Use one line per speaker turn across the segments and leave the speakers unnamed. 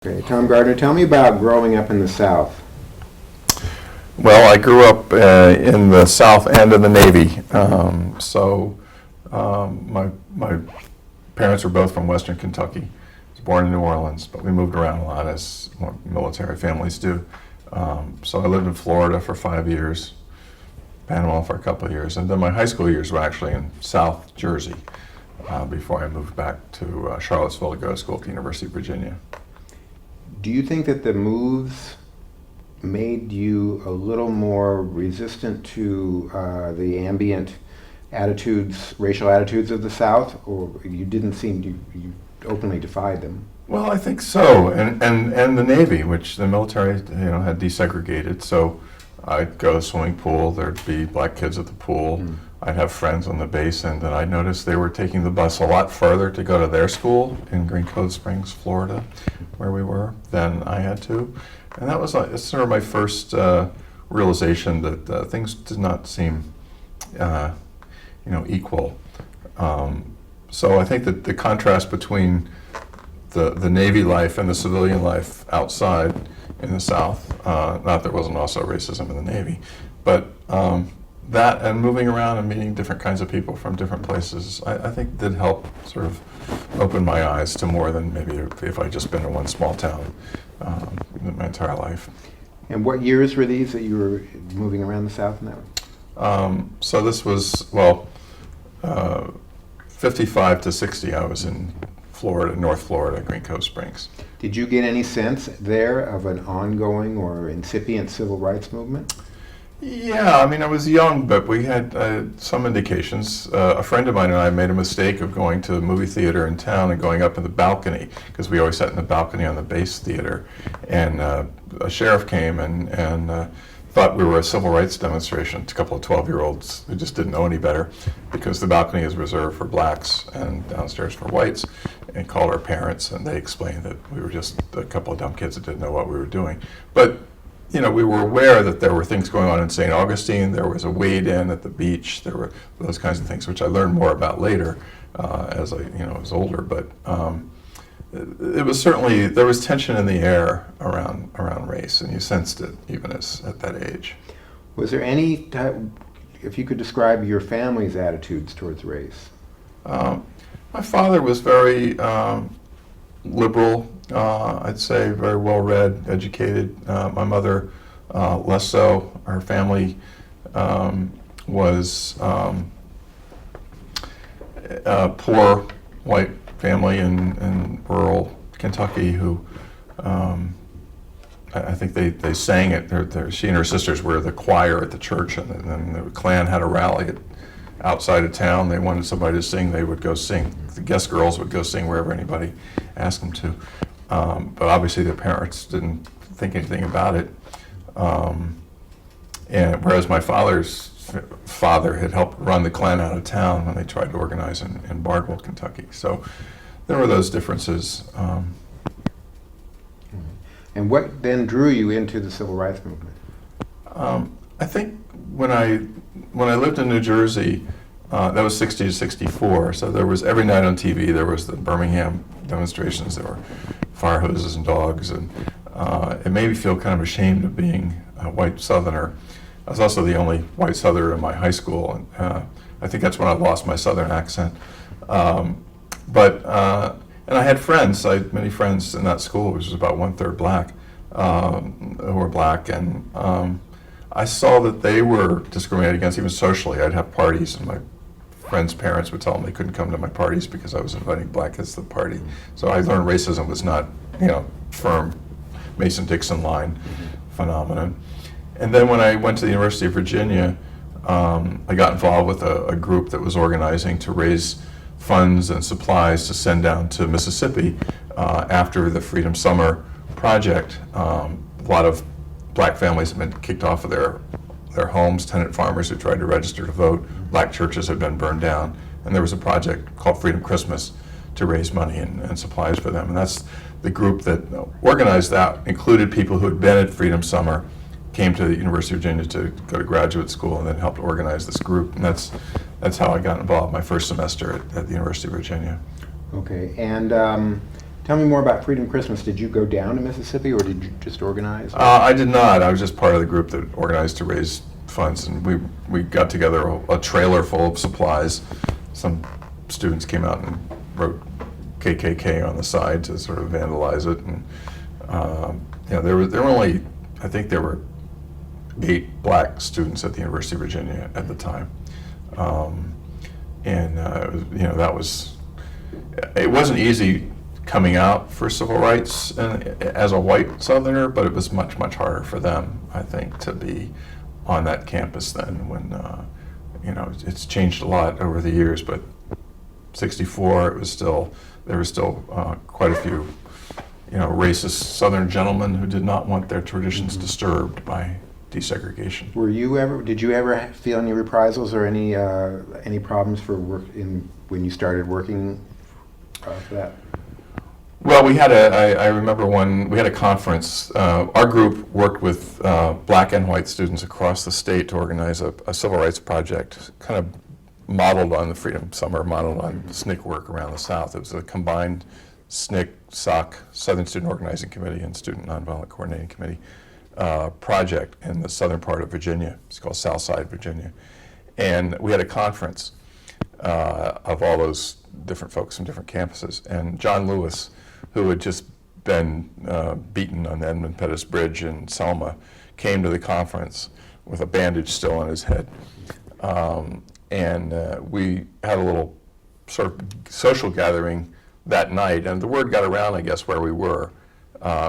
Okay, Tom Gardner, tell me about growing up in the South.
Well, I grew up in the South and in the Navy. My parents were both from Western Kentucky. I was born in New Orleans, but we moved around a lot, as military families do. So I lived in Florida for 5 years, Panama for a couple of years, and then my high school years were actually in South Jersey before I moved back to Charlottesville to go to school at the University of Virginia.
Do you think that the moves made you a little more resistant to the ambient attitudes, racial attitudes of the South, or you didn't seem to, you openly defied them?
Well, I think so, and the Navy, which the military, had desegregated. So I'd go to the swimming pool. There'd be black kids at the pool. I'd have friends on the base, and then I noticed they were taking the bus a lot further to go to their school in Green Cove Springs, Florida, where we were, than I had to. And that was sort of my first realization that things did not seem, equal. So I think that the contrast between the Navy life and the civilian life outside in the South, not there wasn't also racism in the Navy, but that and moving around and meeting different kinds of people from different places, I think did help sort of open my eyes to more than maybe if I'd just been in one small town my entire life.
And what years were these that you were moving around the South now?
So this was, 55 to 60, I was in Florida, North Florida, Green Cove Springs.
Did you get any sense there of an ongoing or incipient civil rights movement?
Yeah, I was young, but we had some indications. A friend of mine and I made a mistake of going to the movie theater in town and going up in the balcony, because we always sat in the balcony on the base theater. And a sheriff came and thought we were a civil rights demonstration. It's a couple of 12-year-olds who just didn't know any better, because the balcony is reserved for blacks and downstairs for whites, and called our parents, and they explained that we were just a couple of dumb kids that didn't know what we were doing. But we were aware that there were things going on in St. Augustine. There was a wade-in at the beach. There were those kinds of things, which I learned more about later as I was older. But it was certainly, there was tension in the air around race, and you sensed it even at that age.
Was there any if you could describe your family's attitudes towards race?
My father was very liberal. I'd say very well-read, educated. My mother, less so. Her family was a poor white family in rural Kentucky who, I think they sang it. She and her sisters were the choir at the church, and then the Klan had a rally outside of town. They wanted somebody to sing. They would go sing. The guest girls would go sing wherever anybody asked them to. But obviously their parents didn't think anything about it. And whereas my father's father had helped run the Klan out of town when they tried to organize in Bardwell, Kentucky. So there were those differences.
And what then drew you into the civil rights movement?
I think when I lived in New Jersey, that was 60 to 64. So there was, every night on TV, there was the Birmingham demonstrations. There were fire hoses and dogs, and it made me feel kind of ashamed of being a white Southerner. I was also the only white Southerner in my high school, and I think that's when I lost my Southern accent. And I had friends. I had many friends in that school, which was about 1/3 black, who were black, and I saw that they were discriminated against, even socially. I'd have parties, and my friends' parents would tell them they couldn't come to my parties because I was inviting black kids to the party. So I learned racism was not, firm Mason-Dixon line phenomenon. And then when I went to the University of Virginia, I got involved with a group that was organizing to raise funds and supplies to send down to Mississippi after the Freedom Summer project. A lot of black families had been kicked off of their homes, tenant farmers who tried to register to vote. Black churches had been burned down, and there was a project called Freedom Christmas to raise money and supplies for them. And that's the group that organized that, included people who had been at Freedom Summer, came to the University of Virginia to go to graduate school, and then helped organize this group. And that's how I got involved my first semester at the University of Virginia.
Okay, and Tell me more about Freedom Christmas. Did you go down to Mississippi, or did you just organize?
I did not. I was just part of the group that organized to raise funds, and we got together a trailer full of supplies. Some students came out and wrote KKK on the side to sort of vandalize it, and there were only, I think there were 8 black students at the University of Virginia at the time, it wasn't easy coming out for civil rights as a white Southerner, but it was much harder for them, I think, to be on that campus then. When it's changed a lot over the years, but '64 there were still quite a few racist Southern gentlemen who did not want their traditions disturbed by desegregation.
Did you ever feel any reprisals or any problems for when you started working for that?
Well, I remember we had a conference. Our group worked with black and white students across the state to organize a civil rights project, kind of modeled on the Freedom Summer, modeled on SNCC work around the South. It was a combined SNCC, SOC, Southern Student Organizing Committee, and Student Nonviolent Coordinating Committee project in the southern part of Virginia. It's called Southside Virginia. And we had a conference of all those different folks from different campuses. And John Lewis, who had just been beaten on the Edmund Pettus Bridge in Selma, came to the conference with a bandage still on his head. We had a little sort of social gathering that night, and the word got around, I guess, where we were.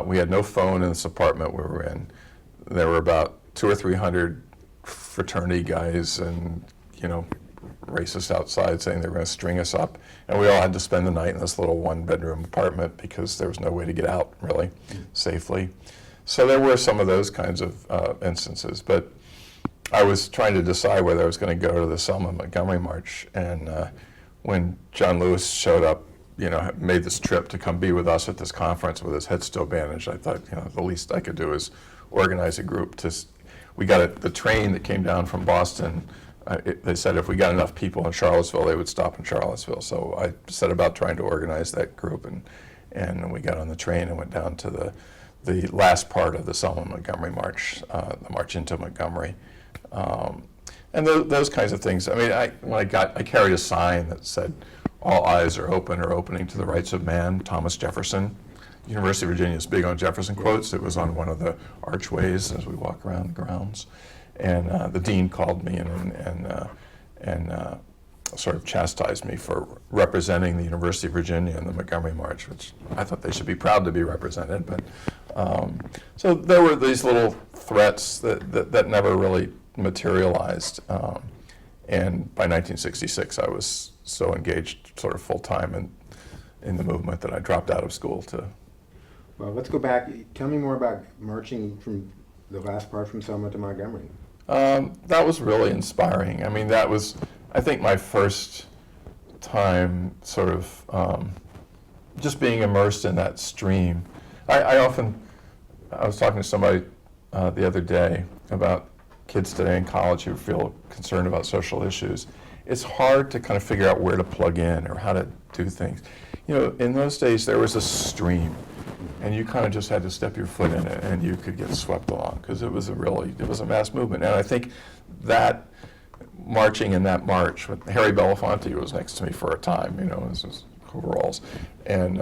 We had no phone in this apartment we were in. There were about 200 or 300 fraternity guys and, racists outside saying they were going to string us up. And we all had to spend the night in this little 1-bedroom apartment because there was no way to get out, really, safely. So there were some of those kinds of instances. But I was trying to decide whether I was going to go to the Selma Montgomery March. And when John Lewis showed up, made this trip to come be with us at this conference with his head still bandaged, I thought, the least I could do is organize a group. We got the train that came down from Boston. They said if we got enough people in Charlottesville, they would stop in Charlottesville. So I set about trying to organize that group, and we got on the train and went down to the last part of the Selma Montgomery March, the march into Montgomery. And those kinds of things. I mean, I carried a sign that said, "All eyes are open or opening to the rights of man," Thomas Jefferson. University of Virginia is big on Jefferson quotes. It was on one of the archways as we walk around the grounds. And the dean called me and sort of chastised me for representing the University of Virginia in the Montgomery March, which I thought they should be proud to be represented. But so there were these little threats that never really materialized. And by 1966, I was so engaged sort of full-time in the movement that I dropped out of school to.
Well, let's go back. Tell me more about marching from the last part from Selma to Montgomery.
That was really inspiring. I mean, that was, I think, my first time sort of just being immersed in that stream. I was talking to somebody the other day about kids today in college who feel concerned about social issues. It's hard to kind of figure out where to plug in or how to do things. In those days, there was a stream, and you kind of just had to step your foot in it, and you could get swept along because it was a mass movement. And I think that marching in that march, with Harry Belafonte was next to me for a time, in his overalls, and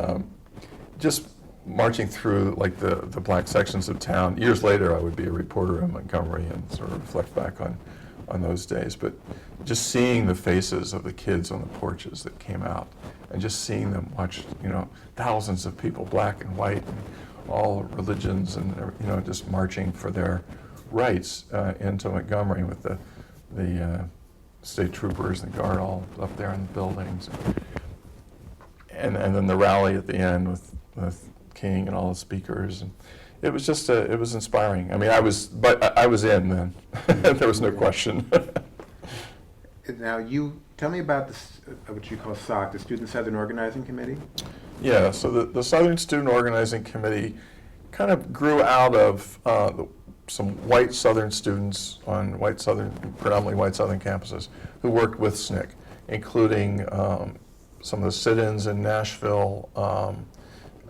just marching through like the black sections of town. Years later, I would be a reporter in Montgomery and sort of reflect back on those days. But just seeing the faces of the kids on the porches that came out, and just seeing them watch, thousands of people, black and white, and all religions, and just marching for their rights into Montgomery with the state troopers and guard all up there in the buildings, and then the rally at the end with King and all the speakers, and it was just it was inspiring. I mean, I was in then. There was no question.
Now, you tell me about what you call SOC, the Student Southern Organizing Committee.
Yeah, so the Southern Student Organizing Committee kind of grew out of some white Southern students on predominantly white Southern campuses who worked with SNCC, including some of the sit-ins in Nashville,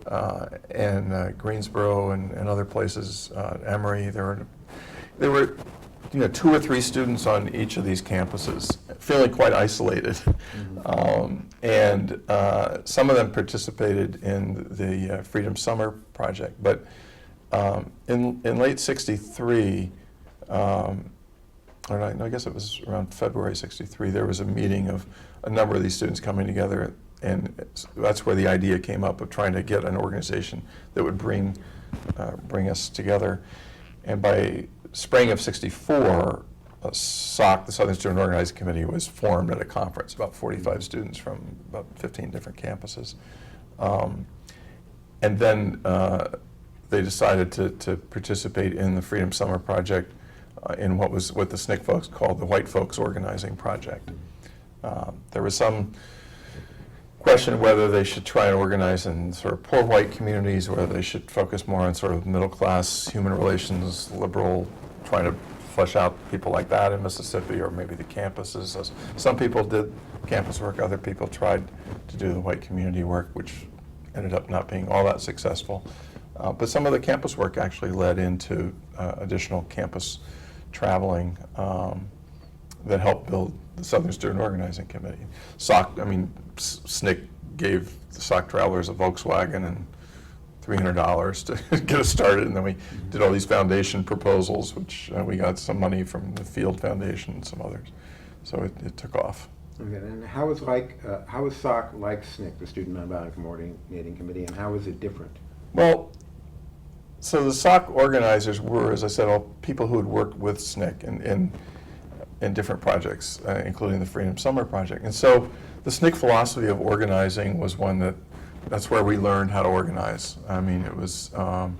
and Greensboro and other places, Emory. There were 2 or 3 students on each of these campuses, feeling quite isolated. And some of them participated in the Freedom Summer Project. But in late '63, or I guess it was around February '63, there was a meeting of a number of these students coming together, and that's where the idea came up of trying to get an organization that would bring us together. And by spring of '64, SOC, the Southern Student Organizing Committee, was formed at a conference, about 45 students from about 15 different campuses. And then they decided to participate in the Freedom Summer Project in what the SNCC folks called the White Folks Organizing Project. There was some question whether they should try and organize in sort of poor white communities, whether they should focus more on sort of middle class, human relations, liberal, trying to flesh out people like that in Mississippi, or maybe the campuses. Some people did campus work, other people tried to do the white community work, which ended up not being all that successful. But some of the campus work actually led into additional campus traveling that helped build the Southern Student Organizing Committee. SNCC gave the SOC travelers a Volkswagen and $300 to get us started, and then we did all these foundation proposals, which we got some money from the Field Foundation and some others. So it took off.
Okay, and how was SOC like SNCC, the Student Nonviolent Coordinating Committee, and how was it different?
Well, so the SOC organizers were, as I said, all people who had worked with SNCC in different projects, including the Freedom Summer Project. And so the SNCC philosophy of organizing was one that's where we learned how to organize. I mean, it was, you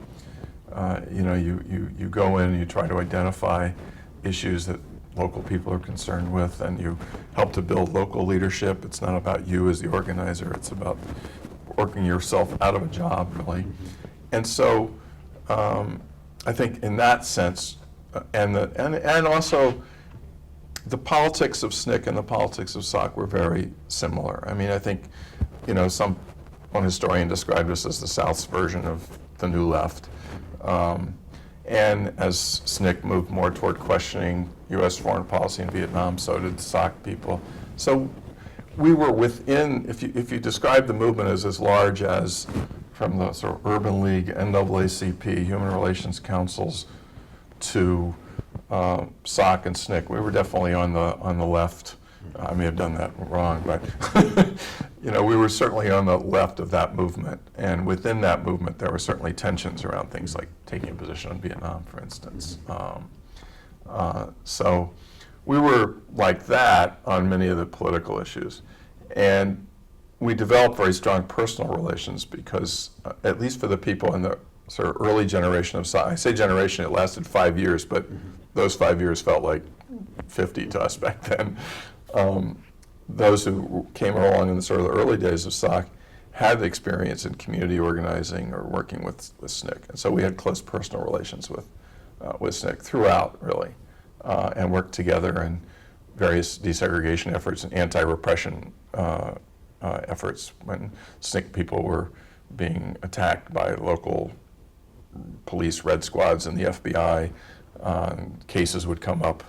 go in and you try to identify issues that local people are concerned with, and you help to build local leadership. It's not about you as the organizer, it's about working yourself out of a job, really. And so I think in that sense, and also the politics of SNCC and the politics of SOC were very similar. I mean, I think, one historian described us as the South's version of the New Left. And as SNCC moved more toward questioning U.S. foreign policy in Vietnam, so did SOC people. So we were within, if you describe the movement as large as from the sort of Urban League, NAACP, Human Relations Councils, to SOC and SNCC, we were definitely on the left. I may have done that wrong, but we were certainly on the left of that movement. And within that movement, there were certainly tensions around things like taking a position on Vietnam, for instance. So we were like that on many of the political issues. And we developed very strong personal relations because, at least for the people in the sort of early generation of SOC, I say generation, it lasted 5 years, but those 5 years felt like 50 to us back then. Those who came along in the sort of the early days of SOC had the experience in community organizing or working with SNCC. And so we had close personal relations with SNCC throughout, really, and worked together in various desegregation efforts and anti-repression efforts when SNCC people were being attacked by local police, red squads, and the FBI. Cases would come up,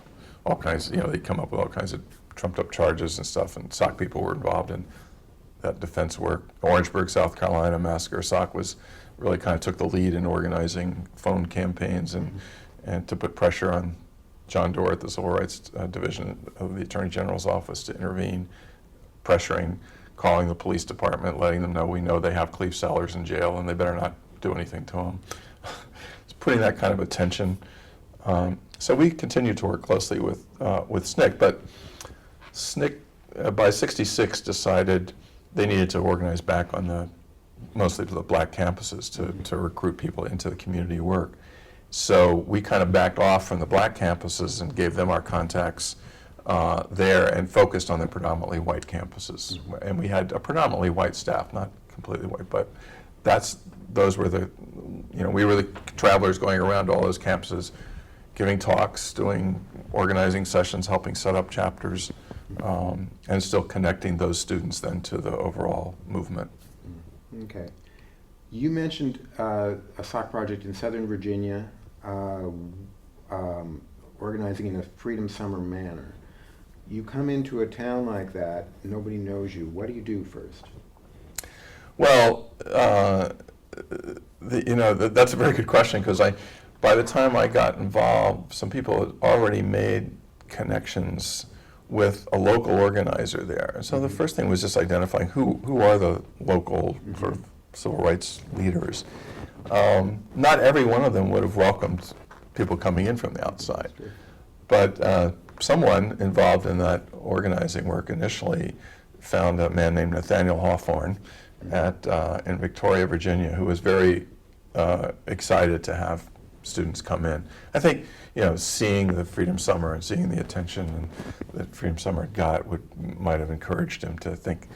all kinds, they'd come up with all kinds of trumped up charges and stuff, and SOC people were involved in that defense work. Orangeburg, South Carolina massacre, SOC really kind of took the lead in organizing phone campaigns and to put pressure on John Doerr at the Civil Rights Division of the Attorney General's office to intervene, pressuring, calling the police department, letting them know we know they have Cleve Sellers in jail and they better not do anything to him. It's putting that kind of attention. So we continued to work closely with SNCC, but SNCC by '66 decided they needed to organize back on mostly to the black campuses to recruit people into the community work. So we kind of backed off from the black campuses and gave them our contacts there and focused on the predominantly white campuses. And we had a predominantly white staff, not completely white, but those were we were the travelers going around to all those campuses, giving talks, organizing sessions, helping set up chapters, and still connecting those students then to the overall movement.
Okay. You mentioned a sock project in Southern Virginia, organizing in a Freedom Summer manner. You come into a town like that, nobody knows you. What do you do first?
Well, that's a very good question, because by the time I got involved, some people had already made connections with a local organizer there. And so the first thing was just identifying who are the local sort of civil rights leaders. Not every one of them would have welcomed people coming in from the outside, but someone involved in that organizing work initially found a man named Nathaniel Hawthorne in Victoria, Virginia, who was very excited to have students come in. I think, seeing the Freedom Summer and seeing the attention that Freedom Summer got might have encouraged him to think,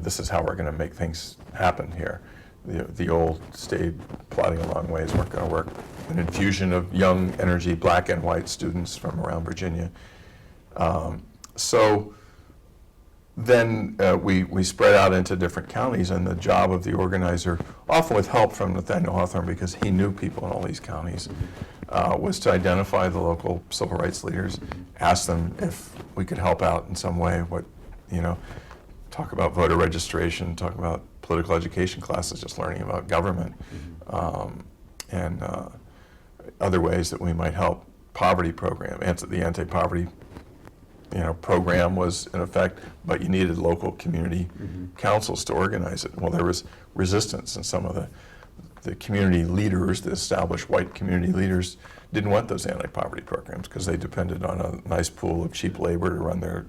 this is how we're going to make things happen here. The old stayed plodding along ways weren't going to work. An infusion of young energy, black and white students from around Virginia. So then we spread out into different counties, and the job of the organizer, often with help from Nathaniel Hawthorne because he knew people in all these counties, was to identify the local civil rights leaders, ask them if we could help out in some way, talk about voter registration, talk about political education classes, just learning about government, and other ways that we might help. Poverty program, the anti-poverty program was in effect, but you needed local community councils to organize it. Well, there was resistance, and some of the community leaders, the established white community leaders, didn't want those anti-poverty programs because they depended on a nice pool of cheap labor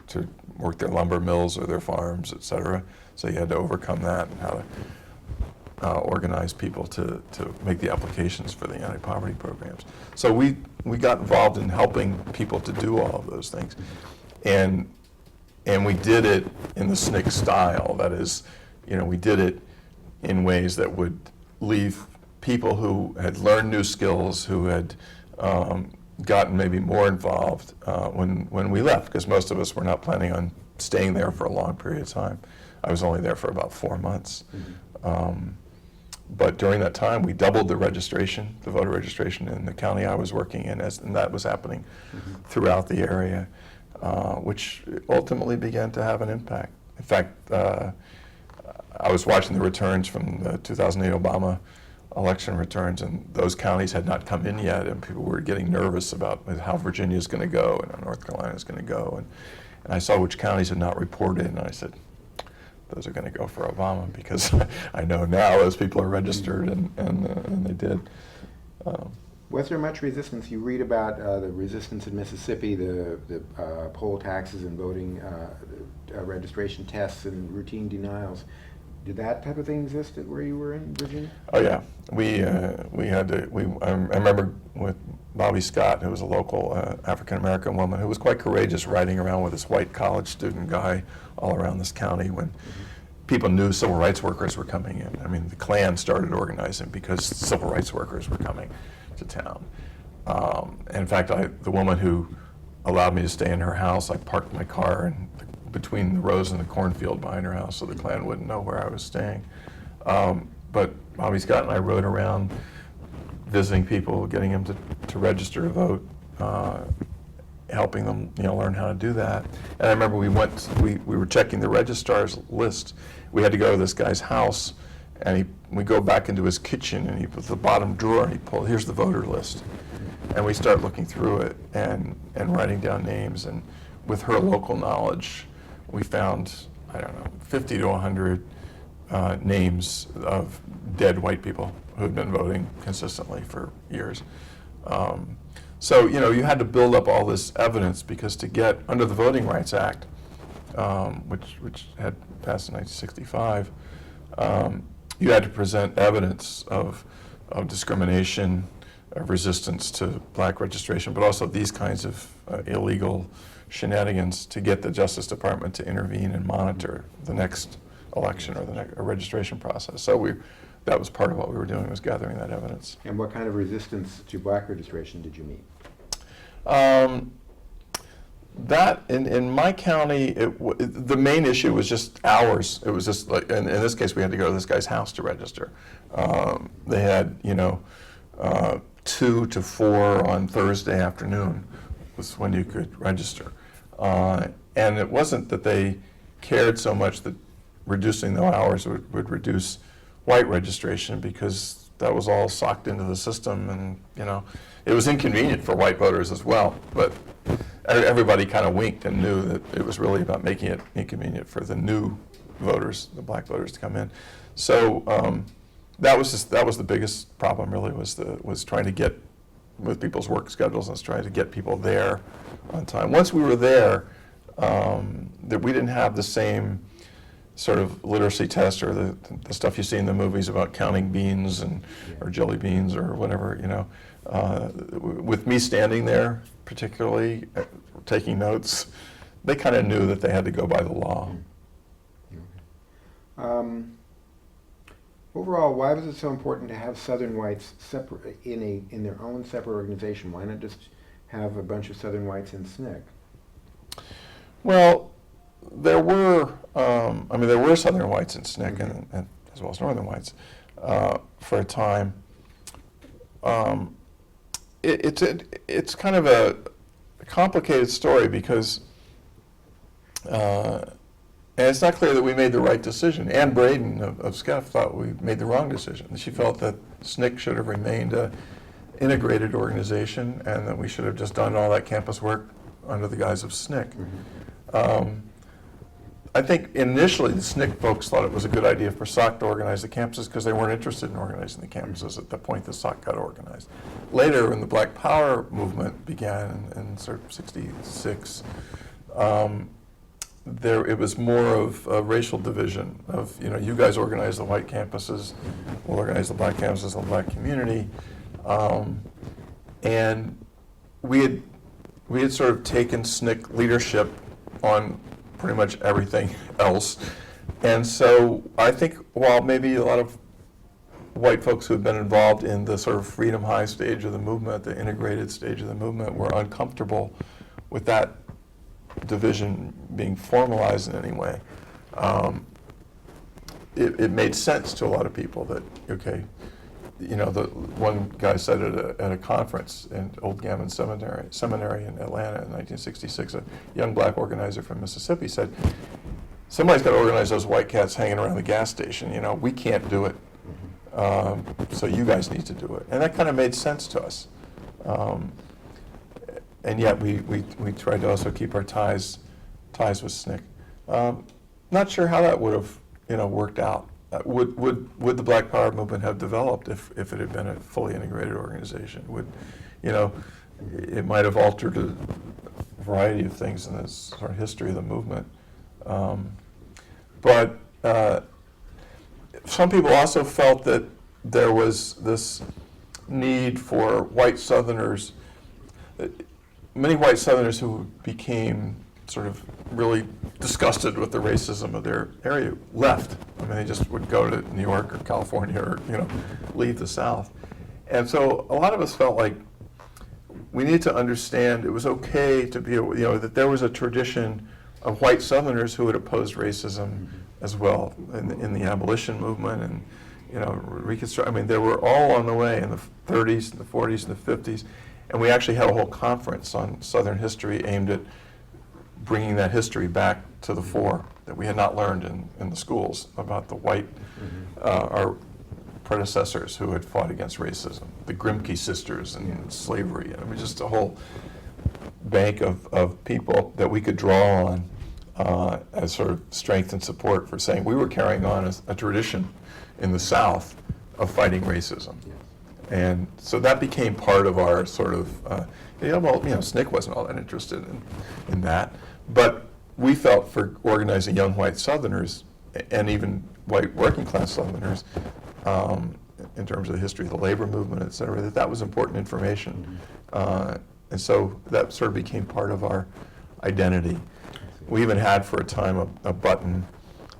to work their lumber mills or their farms, et cetera. So you had to overcome that, and how to organize people to make the applications for the anti-poverty programs. So we got involved in helping people to do all of those things. And we did it in the SNCC style. That is, we did it in ways that would leave people who had learned new skills, who had gotten maybe more involved when we left, because most of us were not planning on staying there for a long period of time. I was only there for about 4 months. But during that time, we doubled the voter registration in the county I was working in, and that was happening throughout the area. Which ultimately began to have an impact. In fact, I was watching the returns from the 2008 Obama election returns, and those counties had not come in yet, and people were getting nervous about how Virginia is going to go and how North Carolina is going to go. And I saw which counties had not reported, and I said, those are going to go for Obama, because I know now those people are registered, and they did.
Was there much resistance? You read about the resistance in Mississippi, the poll taxes and voting registration tests and routine denials. Did that type of thing exist where you were in Virginia?
Oh yeah, we had to. I remember with Bobby Scott, who was a local African American woman who was quite courageous, riding around with this white college student guy all around this county when people knew civil rights workers were coming in. I mean, the Klan started organizing because civil rights workers were coming to town. In fact, the woman who allowed me to stay in her house, I parked my car between the rows in the cornfield behind her house so the Klan wouldn't know where I was staying. But Bobby Scott and I rode around visiting people, getting them to register to vote, helping them learn how to do that. And I remember we were checking the registrar's list. We had to go to this guy's house, and we go back into his kitchen, and he put the bottom drawer, and he pulled, here's the voter list. And we start looking through it and writing down names. And with her local knowledge, we found, 50 to 100 names of dead white people who had been voting consistently for years. So, you had to build up all this evidence, because to get under the Voting Rights Act, which had passed in 1965, you had to present evidence of discrimination, of resistance to black registration, but also these kinds of illegal shenanigans to get the Justice Department to intervene and monitor the next election or the next registration process. So that was part of what we were doing, was gathering that evidence.
And what kind of resistance to black registration did you meet?
That, in my county, the main issue was just hours. It was just like, in this case, we had to go to this guy's house to register. They had, 2 to 4 on Thursday afternoon was when you could register. And it wasn't that they cared so much that reducing the hours would reduce white registration, because that was all socked into the system, and it was inconvenient for white voters as well, but everybody kind of winked and knew that it was really about making it inconvenient for the new voters, the black voters, to come in. So that was the biggest problem, really, was trying to get with people's work schedules and trying to get people there on time. Once we were there, that we didn't have the same sort of literacy test or the stuff you see in the movies about counting beans or jelly beans or whatever, with me standing there, particularly taking notes, they kind of knew that they had to go by the law.
Overall, why was it so important to have Southern whites separate in their own separate organization? Why not just have a bunch of Southern whites in SNCC?
Well, there were Southern whites in SNCC, and as well as Northern whites for a time. It's kind of a complicated story, because and it's not clear that we made the right decision. Ann Braden of SCEF thought we made the wrong decision. She felt that SNCC should have remained an integrated organization, and that we should have just done all that campus work under the guise of SNCC. I think initially the SNCC folks thought it was a good idea for SOC to organize the campuses, because they weren't interested in organizing the campuses at the point that SOC got organized. Later, when the Black Power movement began in sort of '66, it was more of a racial division of, you guys organize the white campuses, we'll organize the black campuses and the black community. And we had sort of taken SNCC leadership on pretty much everything else. And so I think while maybe a lot of white folks who had been involved in the sort of freedom high stage of the movement, the integrated stage of the movement, were uncomfortable with that division being formalized in any way, it made sense to a lot of people that, okay, the one guy said at a conference in Old Gammon Seminary in Atlanta in 1966, a young black organizer from Mississippi said, somebody's got to organize those white cats hanging around the gas station. We can't do it, so you guys need to do it. And that kind of made sense to us. And yet we tried to also keep our ties with SNCC. Not sure how that would have worked out. Would the Black Power movement have developed if it had been a fully integrated organization? It might have altered a variety of things in this sort of history of the movement. But some people also felt that there was this need for white Southerners. Many white Southerners who became sort of really disgusted with the racism of their area left. They just would go to New York or California or, leave the South. And so a lot of us felt like we need to understand it was okay to be, that there was a tradition of white Southerners who had opposed racism as well in the abolition movement and, Reconstruction. They were all on the way in the 30s, and the 40s, and the 50s. And we actually had a whole conference on Southern history aimed at bringing that history back to the fore that we had not learned in the schools about the white, our predecessors who had fought against racism, the Grimke sisters and slavery. Just a whole bank of people that we could draw on as sort of strength and support for saying we were carrying on a tradition in the South of fighting racism. And so that became part of our sort of, SNCC wasn't all that interested in that, but we felt for organizing young white Southerners and even white working class Southerners in terms of the history of the labor movement, et cetera, that was important information. And so that sort of became part of our identity. We even had for a time a button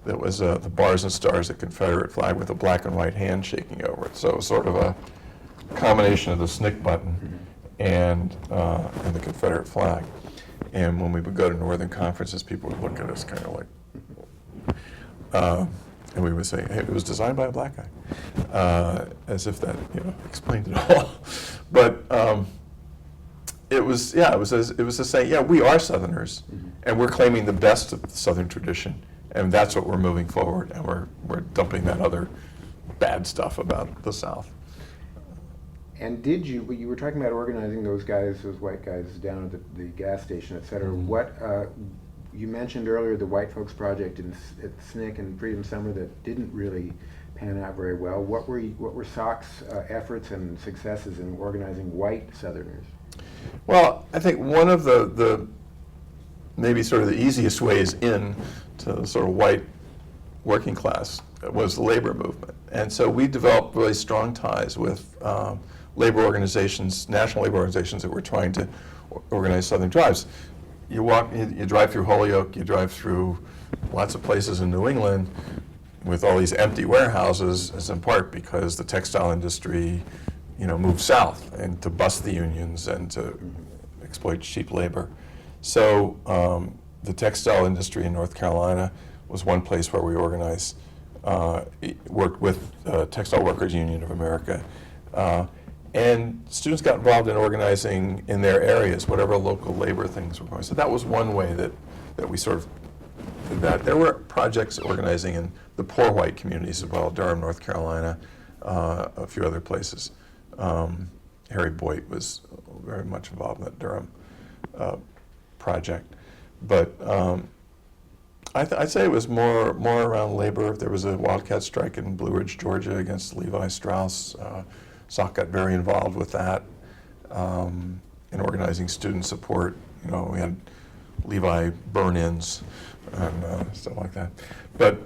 that was the bars and stars, the Confederate flag with a black and white hand shaking over it. So it was sort of a combination of the SNCC button and the Confederate flag. And when we would go to Northern conferences, people would look at us kind of like, and we would say, hey, it was designed by a black guy, as if that, explained it all. But it was to say, yeah, we are Southerners, and we're claiming the best of the Southern tradition, and that's what we're moving forward, and we're dumping that other bad stuff about the South.
And you were talking about organizing those white guys down at the gas station, et cetera. What, you mentioned earlier the White Folks Project at SNCC and Freedom Summer that didn't really pan out very well. What were SOC's efforts and successes in organizing white Southerners?
Well, I think one of the maybe sort of the easiest ways in to the sort of white working class was the labor movement. And so we developed really strong ties with labor organizations, national labor organizations that were trying to organize Southern tribes. You drive through Holyoke, you drive through lots of places in New England with all these empty warehouses, is in part because the textile industry, moved south and to bust the unions and to exploit cheap labor. So the textile industry in North Carolina was one place where we organized, worked with Textile Workers Union of America. And students got involved in organizing in their areas, whatever local labor things were going. So that was one way that we sort of did that. There were projects organizing in the poor white communities as well, Durham, North Carolina, a few other places. Harry Boyd was very much involved in that Durham project. But I'd say it was more around labor. There was a wildcat strike in Blue Ridge, Georgia against Levi Strauss. SOC got very involved with that in organizing student support. We had Levi burn-ins and stuff like that. But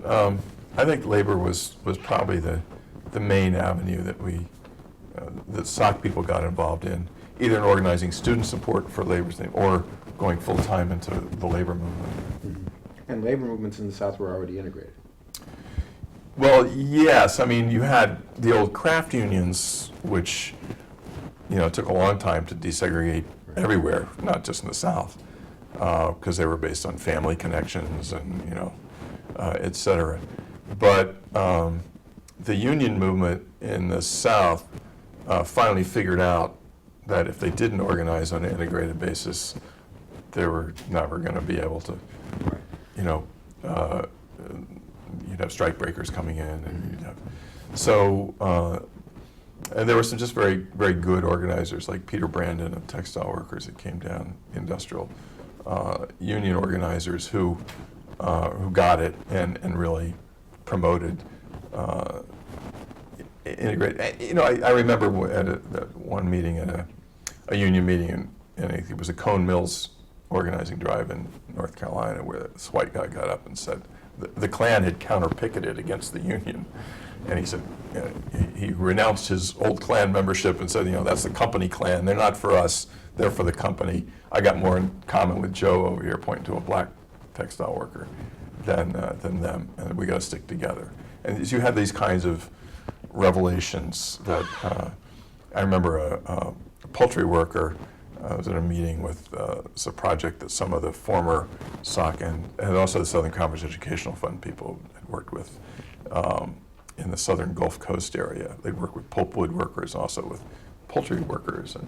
I think labor was probably the main avenue that SOC people got involved in, either in organizing student support for labor or going full-time into the labor movement.
And labor movements in the South were already integrated.
Well, yes. I mean, you had the old craft unions, which, took a long time to desegregate everywhere, not just in the South, because they were based on family connections and, et cetera. But the union movement in the South finally figured out that if they didn't organize on an integrated basis, they were never going to be able to, you'd have strike breakers coming in, and you'd have, and there were some just very, very good organizers like Peter Brandon of Textile Workers that came down, industrial union organizers who got it and really promoted integrate. I remember at one meeting at a union meeting, and it was a Cone Mills organizing drive in North Carolina, where this white guy got up and said the Klan had counter-picketed against the union, and he said he renounced his old Klan membership and said, that's the company Klan. They're not for us. They're for the company. I got more in common with Joe over here, pointing to a black textile worker, than them, and we got to stick together. And you had these kinds of revelations that I remember a poultry worker. I was in a meeting with it's a project that some of the former SOC and also the Southern Conference Educational Fund people had worked with in the southern Gulf Coast area. They'd work with pulpwood workers, also with poultry workers. And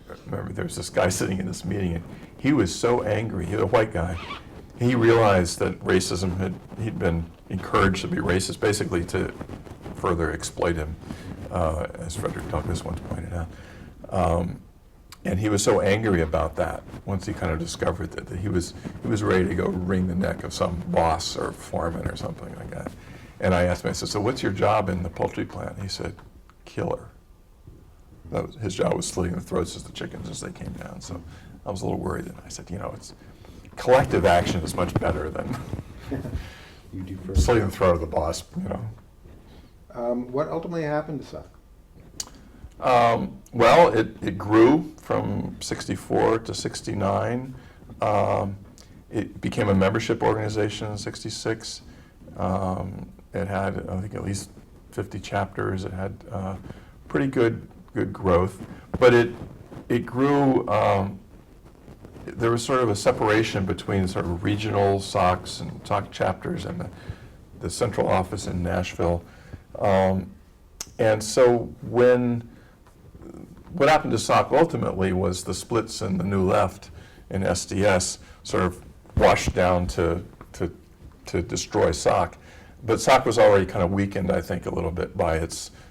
I remember there was this guy sitting in this meeting, and he was so angry. He was a white guy. He realized that racism he'd been encouraged to be racist, basically to further exploit him, as Frederick Douglass once pointed out. And he was so angry about that once he kind of discovered that he was ready to go wring the neck of some boss or foreman or something like that. And I asked him, I said, so what's your job in the poultry plant? He said, killer. His job was slitting the throats of the chickens as they came down. So I was a little worried, and I said, it's collective action is much better than slitting the throat of the boss.
What ultimately happened to SOC?
Well, it grew from 64 to 69. It became a membership organization in 66. It had, I think, at least 50 chapters. It had pretty good growth, but it grew there was sort of a separation between sort of regional SOCs and SOC chapters and the central office in Nashville. And so what happened to SOC ultimately was the splits in the New Left in SDS sort of washed down to destroy SOC. But SOC was already kind of weakened, I think, a little bit by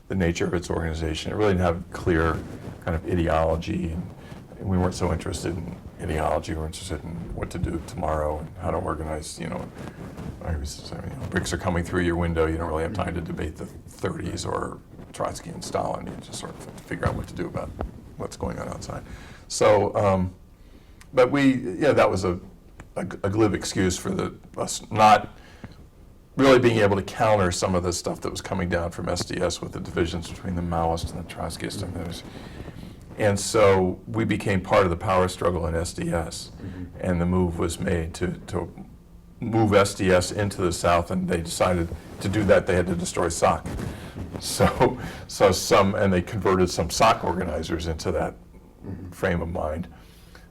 the nature of its organization. It really didn't have clear kind of ideology, and we weren't so interested in ideology. We were interested in what to do tomorrow and how to organize, I was saying, bricks are coming through your window. You don't really have time to debate the 30s or Trotsky and Stalin. You just sort of figure out what to do about what's going on outside. So, but that was a glib excuse for us not really being able to counter some of the stuff that was coming down from SDS with the divisions between the Maoists and the Trotskyists and those. And so we became part of the power struggle in SDS, and the move was made to move SDS into the South, and they decided to do that they had to destroy SOC. So and they converted some SOC organizers into that frame of mind.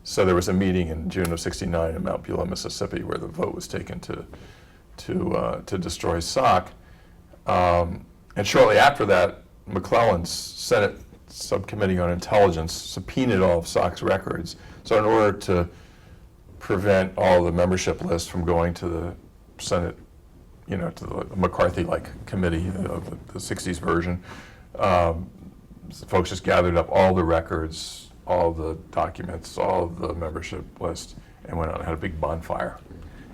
So there was a meeting in June of '69 in Mount Beulah, Mississippi, where the vote was taken to destroy SOC. And shortly after that, McClellan's Senate Subcommittee on Intelligence subpoenaed all of SOC's records. So in order to prevent all the membership lists from going to the Senate, to the McCarthy-like committee of the 60s version, folks just gathered up all the records, all the documents, all of the membership list, and went out and had a big bonfire.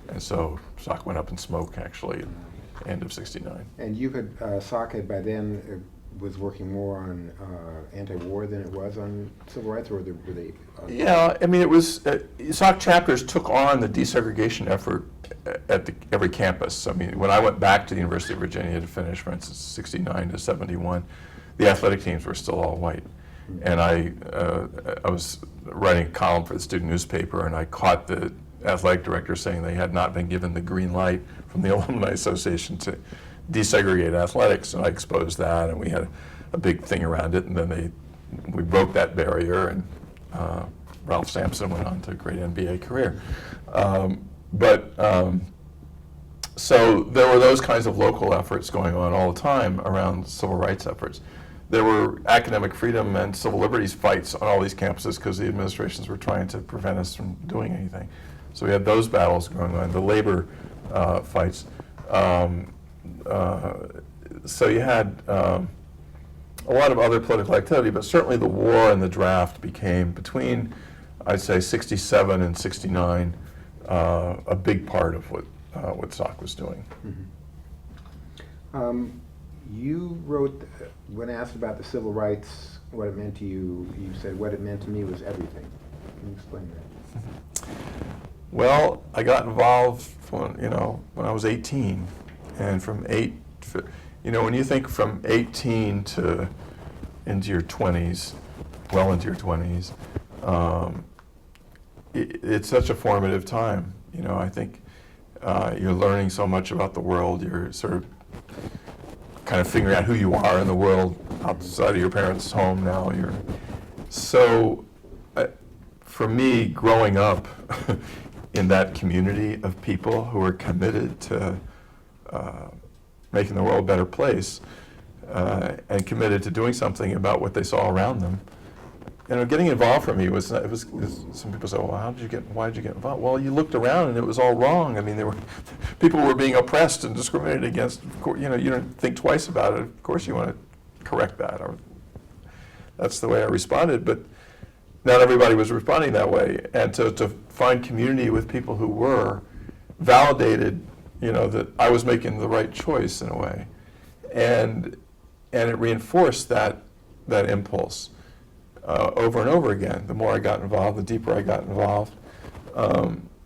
And so SOC went up in smoke, actually, at the end of '69.
And SOC had by then was working more on anti-war than it was on civil rights, or were they?
Yeah, I mean, it was, SOC chapters took on the desegregation effort at every campus. I mean, when I went back to the University of Virginia to finish, for instance, '69 to '71, the athletic teams were still all white. And I was writing a column for the student newspaper, and I caught the athletic director saying they had not been given the green light from the Alumni Association to desegregate athletics, and I exposed that, and we had a big thing around it, and then we broke that barrier, and Ralph Sampson went on to a great NBA career. So there were those kinds of local efforts going on all the time around civil rights efforts. There were academic freedom and civil liberties fights on all these campuses because the administrations were trying to prevent us from doing anything. So we had those battles going on, the labor fights. So you had a lot of other political activity, but certainly the war and the draft became, between, I'd say, '67 and '69, a big part of what SOC was doing.
You wrote, when asked about the civil rights, what it meant to you, you said, what it meant to me was everything. Can you explain that?
Well, I got involved when I was 18, and when you think from 18 to into your 20s, well into your 20s, it's such a formative time. I think you're learning so much about the world. You're sort of kind of figuring out who you are in the world outside of your parents' home now. For me, growing up in that community of people who are committed to making the world a better place and committed to doing something about what they saw around them, getting involved for me was some people say, well, why did you get involved? Well, you looked around and it was all wrong. I mean, people were being oppressed and discriminated against. Of course, you don't think twice about it. Of course you want to correct that. That's the way I responded, but not everybody was responding that way. And to find community with people who were validated, that I was making the right choice in a way. And it reinforced that impulse. Over and over again. The more I got involved, the deeper I got involved.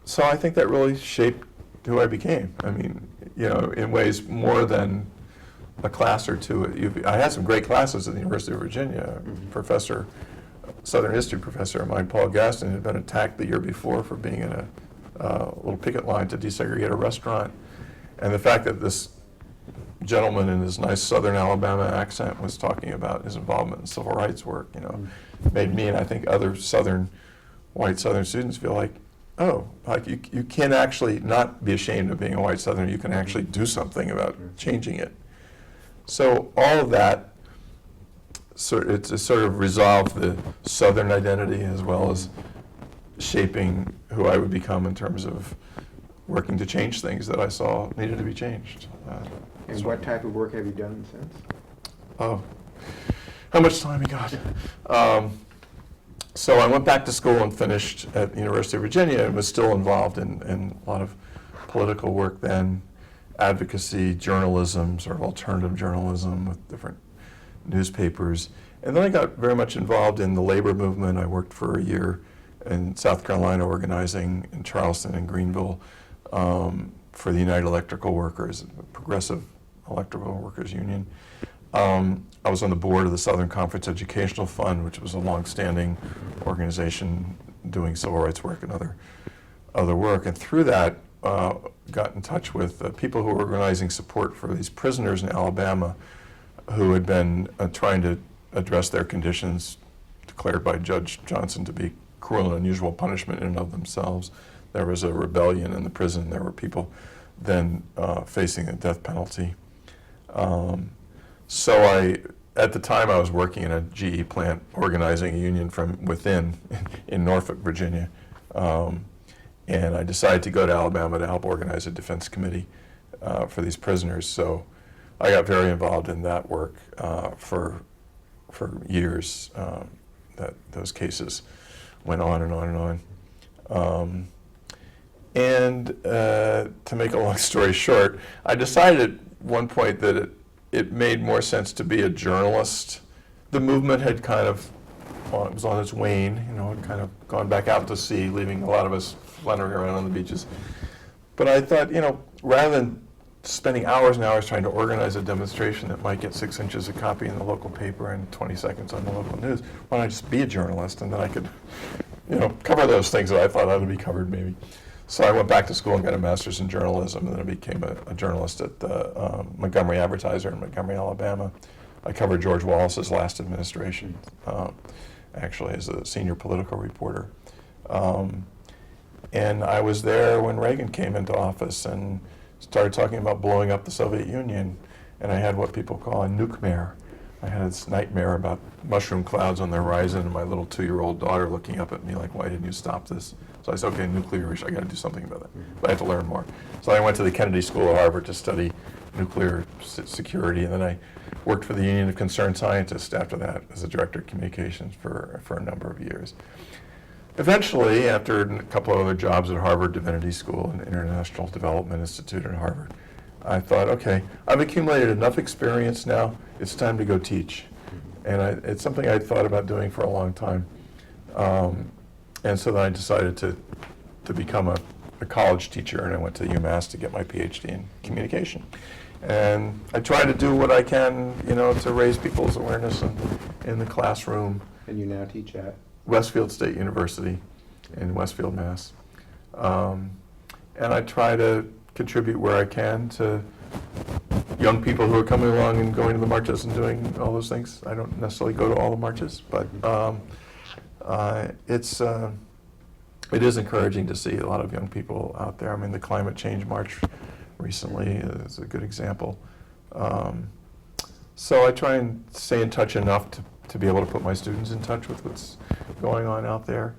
So I think that really shaped who I became. I mean, in ways more than a class or two. I had some great classes at the University of Virginia. Southern history professor of mine, Paul Gaston, had been attacked the year before for being in a little picket line to desegregate a restaurant. And the fact that this gentleman in his nice Southern Alabama accent was talking about his involvement in civil rights work, made me and I think other Southern white Southern students feel like, oh, like you can actually not be ashamed of being a white Southerner. You can actually do something about changing it. So all of that, it's sort of resolved the Southern identity as well as shaping who I would become in terms of working to change things that I saw needed to be changed.
And what type of work have you done since?
Oh, how much time you got? So I went back to school and finished at the University of Virginia and was still involved in a lot of political work then, advocacy, journalism, sort of alternative journalism with different newspapers. And then I got very much involved in the labor movement. I worked for a year in South Carolina organizing in Charleston and Greenville for the United Electrical Workers, a progressive electrical workers union. I was on the board of the Southern Conference Educational Fund, which was a long-standing organization doing civil rights work and other work. And through that, got in touch with people who were organizing support for these prisoners in Alabama who had been trying to address their conditions declared by Judge Johnson to be cruel and unusual punishment in and of themselves. There was a rebellion in the prison. There were people then facing the death penalty. So at the time I was working in a GE plant organizing a union from within in Norfolk, Virginia. And I decided to go to Alabama to help organize a defense committee for these prisoners. So I got very involved in that work for years. That those cases went on and on and on. To make a long story short, I decided at one point that it made more sense to be a journalist. The movement had kind of, well, it was on its wane, had kind of gone back out to sea, leaving a lot of us floundering around on the beaches. But I thought, rather than spending hours and hours trying to organize a demonstration that might get 6 inches of copy in the local paper and 20 seconds on the local news, why don't I just be a journalist and then I could, cover those things that I thought ought to be covered maybe. So I went back to school and got a master's in journalism, and then I became a journalist at the Montgomery Advertiser in Montgomery, Alabama. I covered George Wallace's last administration, actually, as a senior political reporter. And I was there when Reagan came into office and started talking about blowing up the Soviet Union, and I had what people call a nuke-mare. I had this nightmare about mushroom clouds on the horizon and my little 2-year-old daughter looking up at me like, why didn't you stop this? So I said, okay, nuclear issue, I got to do something about that. But I had to learn more. So I went to the Kennedy School of Harvard to study nuclear security, and then I worked for the Union of Concerned Scientists after that as a director of communications for a number of years. Eventually, after a couple of other jobs at Harvard Divinity School and International Development Institute at Harvard, I thought, okay, I've accumulated enough experience now, it's time to go teach. And it's something I'd thought about doing for a long time. And so then I decided to become a college teacher, and I went to UMass to get my PhD in communication. And I try to do what I can, to raise people's awareness in the classroom.
And you now teach at?
Westfield State University in Westfield, Mass. And I try to contribute where I can to young people who are coming along and going to the marches and doing all those things. I don't necessarily go to all the marches, but it is encouraging to see a lot of young people out there. I mean, the climate change march recently is a good example. So I try and stay in touch enough to be able to put my students in touch with what's going on out there.